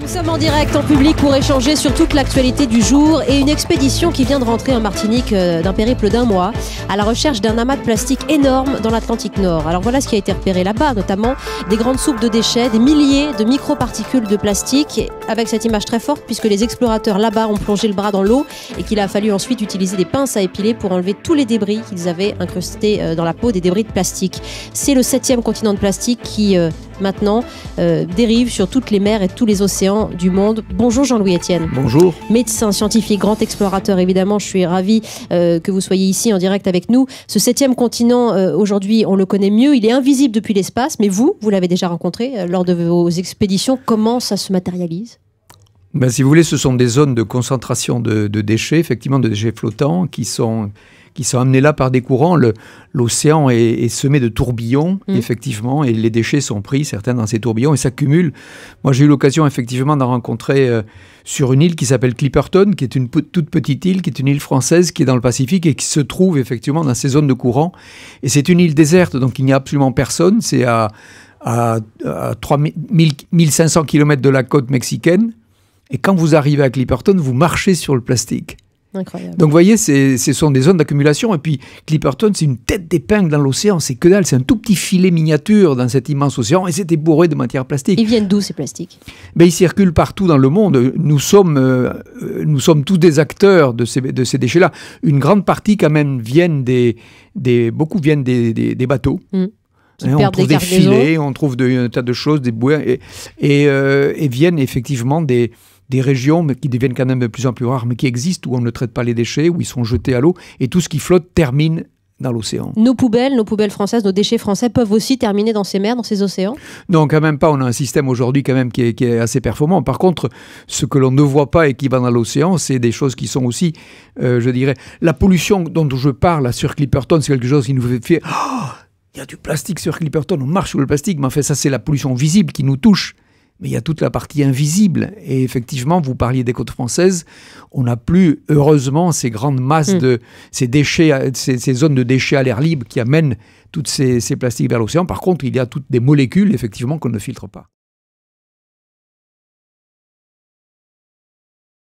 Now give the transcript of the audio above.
Nous sommes en direct, en public, pour échanger sur toute l'actualité du jour et une expédition qui vient de rentrer en Martinique d'un périple d'un mois à la recherche d'un amas de plastique énorme dans l'Atlantique Nord. Alors voilà ce qui a été repéré là-bas, notamment des grandes soupes de déchets, des milliers de microparticules de plastique, avec cette image très forte puisque les explorateurs là-bas ont plongé le bras dans l'eau et qu'il a fallu ensuite utiliser des pinces à épiler pour enlever tous les débris qu'ils avaient incrustés dans la peau, des débris de plastique. C'est le 7e continent de plastique qui maintenant dérive sur toutes les mers et tous les océans du monde. Bonjour Jean-Louis Etienne. Bonjour. Médecin, scientifique, grand explorateur évidemment, je suis ravie que vous soyez ici en direct avec nous. Ce 7e continent, aujourd'hui, on le connaît mieux, il est invisible depuis l'espace, mais vous l'avez déjà rencontré lors de vos expéditions. Comment ça se matérialise ? Ben, si vous voulez, ce sont des zones de concentration de déchets, effectivement de déchets flottants, qui sont amenés là par des courants. L'océan est semé de tourbillons, effectivement, et les déchets sont pris, certains dans ces tourbillons, et s'accumulent. Moi, j'ai eu l'occasion, effectivement, d'en rencontrer sur une île qui s'appelle Clipperton, qui est une toute petite île, qui est une île française, qui est dans le Pacifique, et qui se trouve, effectivement, dans ces zones de courant. Et c'est une île déserte, donc il n'y a absolument personne. C'est à 1500 km de la côte mexicaine. Et quand vous arrivez à Clipperton, vous marchez sur le plastique. Incroyable. Donc vous voyez, ce sont des zones d'accumulation. Et puis Clipperton, c'est une tête d'épingle dans l'océan. C'est que dalle, c'est un tout petit filet miniature dans cet immense océan. Et c'était bourré de matières plastiques. Ils viennent d'où ces plastiques ? Ben, ils circulent partout dans le monde. Nous sommes tous des acteurs de ces déchets-là. Une grande partie quand même beaucoup viennent des bateaux. On trouve des filets, on trouve un tas de choses, des bouées, et viennent effectivement des régions mais qui deviennent quand même de plus en plus rares, mais qui existent, où on ne traite pas les déchets, où ils sont jetés à l'eau, et tout ce qui flotte termine dans l'océan. Nos poubelles françaises, nos déchets français peuvent aussi terminer dans ces mers, dans ces océans ? Non, quand même pas. On a un système aujourd'hui quand même qui est assez performant. Par contre, ce que l'on ne voit pas et qui va dans l'océan, c'est des choses qui sont aussi, je dirais, la pollution dont je parle là, sur Clipperton, c'est quelque chose qui nous fait... il y a du plastique sur Clipperton, on marche sur le plastique, mais en fait ça c'est la pollution visible qui nous touche. Mais il y a toute la partie invisible. Et effectivement, vous parliez des côtes françaises, on n'a plus, heureusement, ces grandes masses de ces déchets, ces zones de déchets à l'air libre qui amènent tous ces plastiques vers l'océan. Par contre, il y a toutes des molécules, effectivement, qu'on ne filtre pas.